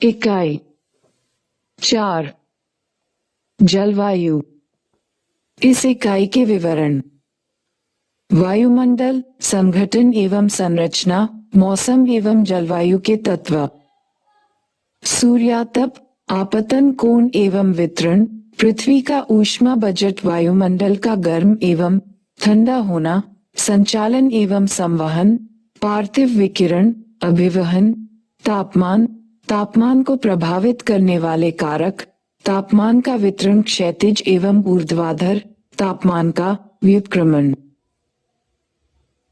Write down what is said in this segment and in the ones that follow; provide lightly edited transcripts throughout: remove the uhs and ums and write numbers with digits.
इकाई 4 जलवायु। इस इकाई के विवरण: वायुमंडल, संगठन एवं संरचना, मौसम एवं जलवायु के तत्व, सूर्यातप, आपतन कोण एवं वितरण, पृथ्वी का ऊष्मा बजट, वायुमंडल का गर्म एवं ठंडा होना, संचालन एवं संवहन, पार्थिव विकिरण, अभिवहन, तापमान, तापमान को प्रभावित करने वाले कारक, तापमान का वितरण, क्षैतिज एवं ऊर्ध्वाधर, तापमान का व्युत्क्रमण,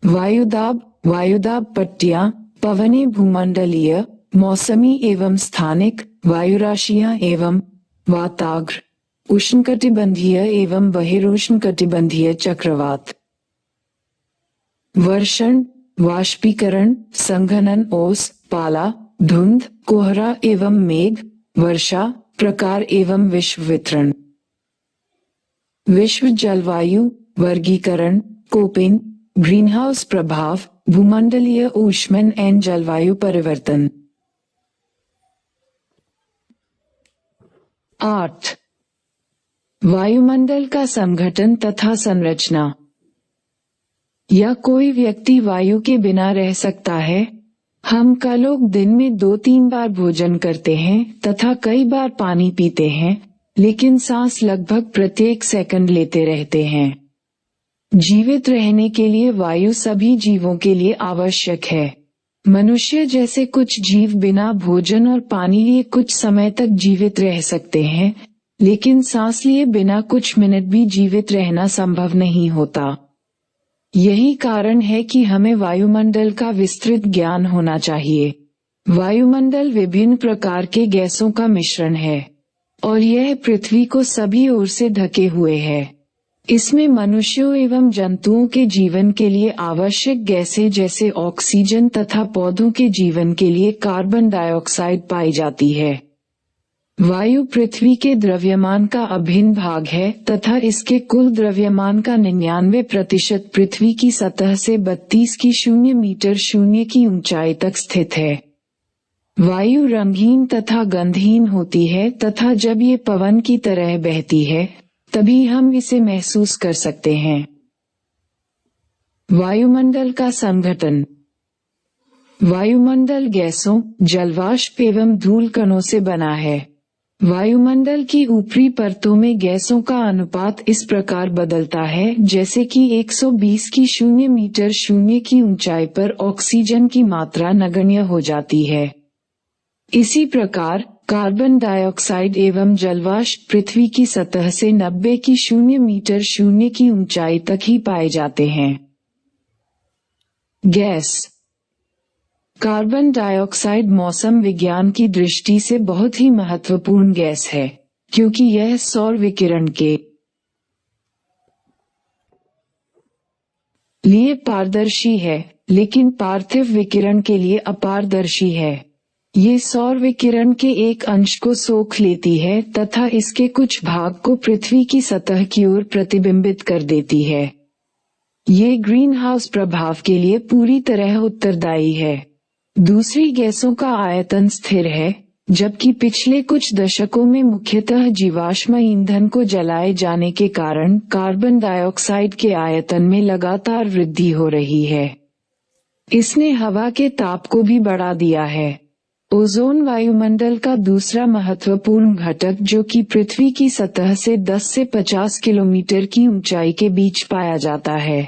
वायुदाब, वायुदाब पट्टियां, पवनें भूमंडलीय, मौसमी एवं स्थानिक, वायुराशियां एवं वाताग्र, उष्णकटिबंधीय एवं बहिरुष्णकटिबंधीय चक्रवात, वर्षण, वाष्पीकरण, संघनन, ओस, पाला, धुंध, कोहरा एवं मेघ, वर्षा, प्रकार एवं विश्व वितरण, विश्व जलवायु वर्गीकरण, कोपेन, ग्रीनहाउस प्रभाव, भूमंडलीय ऊष्मन एवं जलवायु परिवर्तन। 8 वायुमंडल का संगठन तथा संरचना। या कोई व्यक्ति वायु के बिना रह सकता है? हम का लोग दिन में 2-3 बार भोजन करते हैं तथा कई बार पानी पीते हैं, लेकिन सांस लगभग प्रत्येक सेकंड लेते रहते हैं। जीवित रहने के लिए वायु सभी जीवों के लिए आवश्यक है। मनुष्य जैसे कुछ जीव बिना भोजन और पानी लिए कुछ समय तक जीवित रह सकते हैं, लेकिन सांस लिए बिना कुछ मिनट भी जीवित रहना संभव नहीं होता। यही कारण है कि हमें वायुमंडल का विस्तृत ज्ञान होना चाहिए। वायुमंडल विभिन्न प्रकार के गैसों का मिश्रण है और यह पृथ्वी को सभी ओर से ढके हुए है। इसमें मनुष्यों एवं जंतुओं के जीवन के लिए आवश्यक गैसें जैसे ऑक्सीजन तथा पौधों के जीवन के लिए कार्बन डाइऑक्साइड पाई जाती है। वायु पृथ्वी के द्रव्यमान का अभिन्न भाग है तथा इसके कुल द्रव्यमान का 99% पृथ्वी की सतह से 32.0 मीटर शून्य की ऊंचाई तक स्थित है। वायु रंगहीन तथा गंधहीन होती है तथा जब ये पवन की तरह बहती है तभी हम इसे महसूस कर सकते हैं। वायुमंडल का संगठन। वायुमंडल गैसों, जलवाष्प एवं धूल कणों से बना है। वायुमंडल की ऊपरी परतों में गैसों का अनुपात इस प्रकार बदलता है जैसे कि 120.0 मीटर शून्य की ऊंचाई पर ऑक्सीजन की मात्रा नगण्य हो जाती है। इसी प्रकार कार्बन डाइऑक्साइड एवं जलवाष्प पृथ्वी की सतह से 90.0 मीटर शून्य की ऊंचाई तक ही पाए जाते हैं। गैस। कार्बन डाइऑक्साइड मौसम विज्ञान की दृष्टि से बहुत ही महत्वपूर्ण गैस है, क्योंकि यह सौर विकिरण के लिए पारदर्शी है, लेकिन पार्थिव विकिरण के लिए अपारदर्शी है। ये सौर विकिरण के एक अंश को सोख लेती है तथा इसके कुछ भाग को पृथ्वी की सतह की ओर प्रतिबिंबित कर देती है। ये ग्रीन हाउस प्रभाव के लिए पूरी तरह उत्तरदायी है। दूसरी गैसों का आयतन स्थिर है, जबकि पिछले कुछ दशकों में मुख्यतः जीवाश्म ईंधन को जलाए जाने के कारण कार्बन डाइऑक्साइड के आयतन में लगातार वृद्धि हो रही है। इसने हवा के ताप को भी बढ़ा दिया है। ओजोन वायुमंडल का दूसरा महत्वपूर्ण घटक जो कि पृथ्वी की सतह से 10 से 50 किलोमीटर की ऊंचाई के बीच पाया जाता है।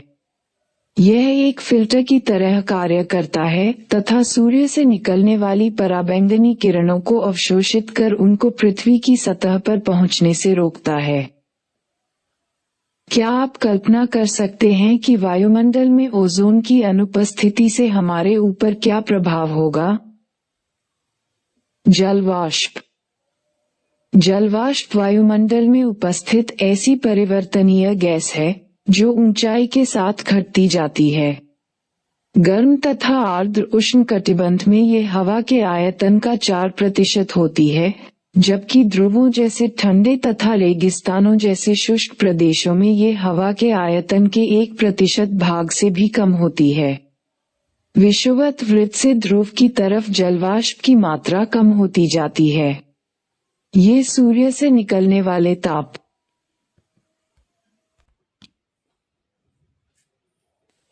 यह एक फिल्टर की तरह कार्य करता है तथा सूर्य से निकलने वाली पराबैंगनी किरणों को अवशोषित कर उनको पृथ्वी की सतह पर पहुंचने से रोकता है। क्या आप कल्पना कर सकते हैं कि वायुमंडल में ओजोन की अनुपस्थिति से हमारे ऊपर क्या प्रभाव होगा? जलवाष्प। जलवाष्प वायुमंडल में उपस्थित ऐसी परिवर्तनीय गैस है जो ऊंचाई के साथ घटती जाती है। गर्म तथा आर्द्र उष्णकटिबंध में ये हवा के आयतन का 4% होती है, जबकि ध्रुवों जैसे ठंडे तथा रेगिस्तानों जैसे शुष्क प्रदेशों में ये हवा के आयतन के 1% भाग से भी कम होती है। विषुवत वृत्त से ध्रुव की तरफ जलवाष्प की मात्रा कम होती जाती है। ये सूर्य से निकलने वाले ताप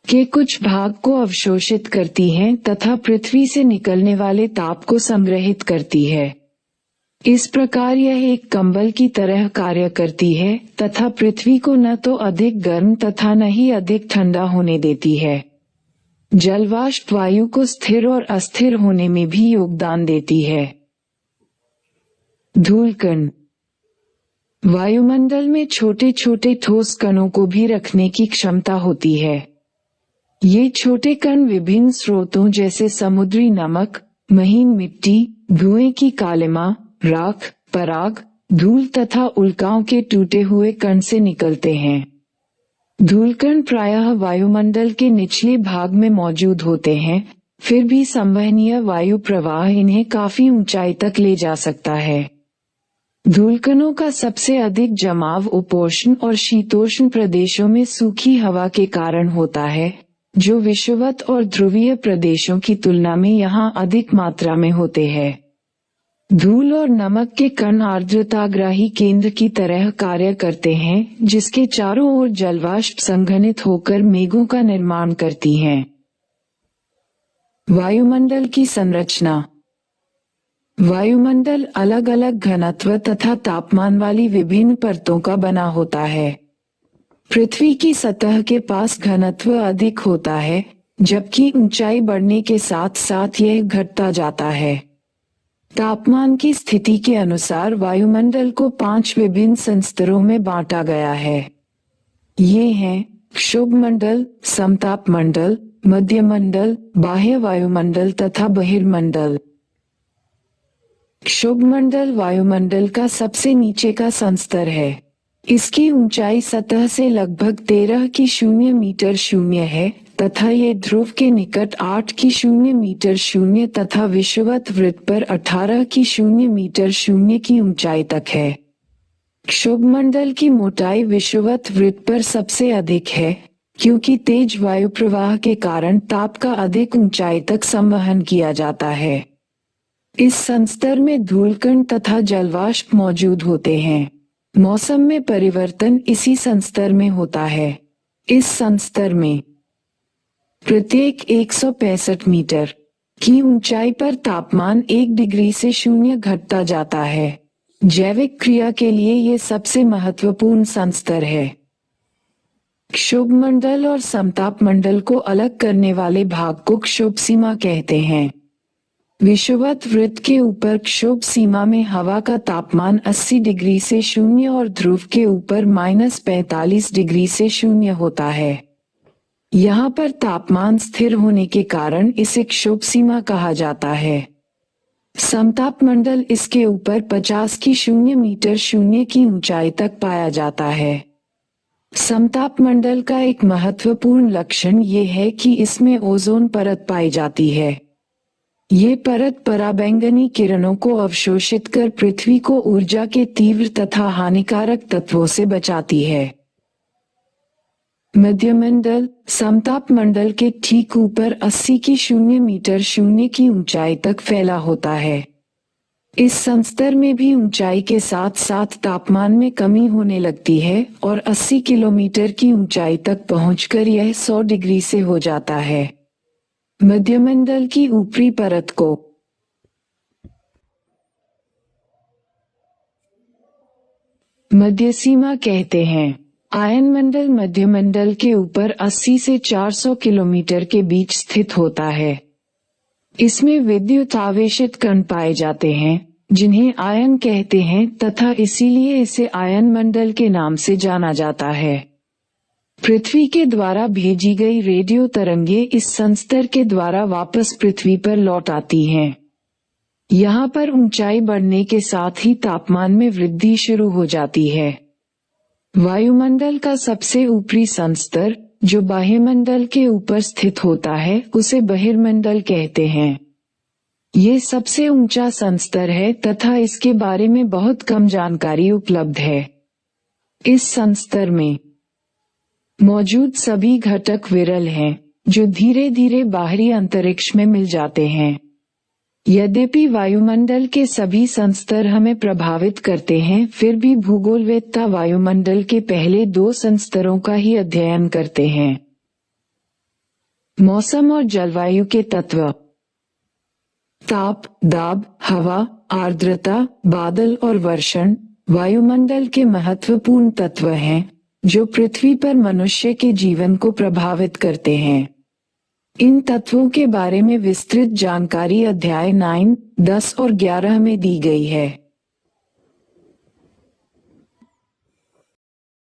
के कुछ भाग को अवशोषित करती हैं तथा पृथ्वी से निकलने वाले ताप को संग्रहित करती है। इस प्रकार यह एक कंबल की तरह कार्य करती है तथा पृथ्वी को न तो अधिक गर्म तथा न ही अधिक ठंडा होने देती है। जलवाष्प वायु को स्थिर और अस्थिर होने में भी योगदान देती है। धूलकण वायुमंडल में छोटे छोटे ठोस कणों को भी रखने की क्षमता होती है। ये छोटे कण विभिन्न स्रोतों जैसे समुद्री नमक, महीन मिट्टी, धुएं की कालिमा, राख, पराग, धूल तथा उल्काओं के टूटे हुए कण से निकलते हैं। धूलकण प्रायः वायुमंडल के निचले भाग में मौजूद होते हैं, फिर भी संवहनीय वायु प्रवाह इन्हें काफी ऊंचाई तक ले जा सकता है। धूलकणों का सबसे अधिक जमाव उपोष्ण और शीतोष्ण प्रदेशों में सूखी हवा के कारण होता है, जो विषुवत और ध्रुवीय प्रदेशों की तुलना में यहाँ अधिक मात्रा में होते हैं। धूल और नमक के कण आर्द्रताग्राही केंद्र की तरह कार्य करते हैं, जिसके चारों ओर जलवाष्प संघनित होकर मेघों का निर्माण करती हैं। वायुमंडल की संरचना। वायुमंडल अलग अलग घनत्व तथा तापमान वाली विभिन्न परतों का बना होता है। पृथ्वी की सतह के पास घनत्व अधिक होता है, जबकि ऊंचाई बढ़ने के साथ साथ यह घटता जाता है। तापमान की स्थिति के अनुसार वायुमंडल को 5 विभिन्न संस्तरों में बांटा गया है। ये हैं क्षोभ मंडल, समताप मंडल, मध्य मंडल, बाह्य वायुमंडल तथा बहिर्मंडल। क्षोभ मंडल वायुमंडल का सबसे नीचे का संस्तर है। इसकी ऊंचाई सतह से लगभग 13 मीटर शून्य है तथा ये ध्रुव के निकट 8 मीटर शून्य तथा विषुवत वृत्त पर 18 मीटर शून्य की ऊंचाई तक है। क्षोभ मंडल की मोटाई विषुवत वृत्त पर सबसे अधिक है, क्योंकि तेज वायु प्रवाह के कारण ताप का अधिक ऊंचाई तक संवहन किया जाता है। इस संस्तर में धूलकण तथा जलवाष्प मौजूद होते हैं। मौसम में परिवर्तन इसी संस्तर में होता है। इस संस्तर में प्रत्येक 165 मीटर की ऊंचाई पर तापमान 1 डिग्री से 0 घटता जाता है। जैविक क्रिया के लिए ये सबसे महत्वपूर्ण संस्तर है। क्षोभ मंडल और समताप मंडल को अलग करने वाले भाग को क्षोभ सीमा कहते हैं। विषुवत वृत्त के ऊपर क्षोभ सीमा में हवा का तापमान 80 डिग्री से 0 और ध्रुव के ऊपर -45 डिग्री से 0 होता है। यहाँ पर तापमान स्थिर होने के कारण इसे क्षोभ सीमा कहा जाता है। समताप मंडल इसके ऊपर 50 मीटर शून्य की ऊंचाई तक पाया जाता है। समताप मंडल का एक महत्वपूर्ण लक्षण ये है कि इसमें ओजोन परत पाई जाती है। ये परत पराबैंगनी किरणों को अवशोषित कर पृथ्वी को ऊर्जा के तीव्र तथा हानिकारक तत्वों से बचाती है। मध्यमंडल समताप मंडल के ठीक ऊपर 80 मीटर शून्य की ऊंचाई तक फैला होता है। इस संस्तर में भी ऊंचाई के साथ साथ तापमान में कमी होने लगती है और 80 किलोमीटर की ऊंचाई तक पहुंचकर यह 100 डिग्री से हो जाता है। मध्यमंडल की ऊपरी परत को मध्य सीमा कहते हैं। आयनमंडल मध्यमंडल के ऊपर 80 से 400 किलोमीटर के बीच स्थित होता है। इसमें विद्युत आवेशित कण पाए जाते हैं, जिन्हें आयन कहते हैं तथा इसीलिए इसे आयनमंडल के नाम से जाना जाता है। पृथ्वी के द्वारा भेजी गई रेडियो तरंगे इस संस्तर के द्वारा वापस पृथ्वी पर लौट आती हैं। यहाँ पर ऊंचाई बढ़ने के साथ ही तापमान में वृद्धि शुरू हो जाती है। वायुमंडल का सबसे ऊपरी संस्तर, जो बाह्यमंडल के ऊपर स्थित होता है, उसे बहिर्मंडल कहते हैं। ये सबसे ऊंचा संस्तर है तथा इसके बारे में बहुत कम जानकारी उपलब्ध है। इस संस्तर में मौजूद सभी घटक विरल हैं। जो धीरे धीरे बाहरी अंतरिक्ष में मिल जाते हैं। यद्यपि वायुमंडल के सभी संस्तर हमें प्रभावित करते हैं, फिर भी भूगोलवेत्ता वायुमंडल के पहले 2 संस्तरों का ही अध्ययन करते हैं। मौसम और जलवायु के तत्व। ताप, दाब, हवा, आर्द्रता, बादल और वर्षण वायुमंडल के महत्वपूर्ण तत्व हैं, जो पृथ्वी पर मनुष्य के जीवन को प्रभावित करते हैं। इन तत्वों के बारे में विस्तृत जानकारी अध्याय 9, 10 और 11 में दी गई है।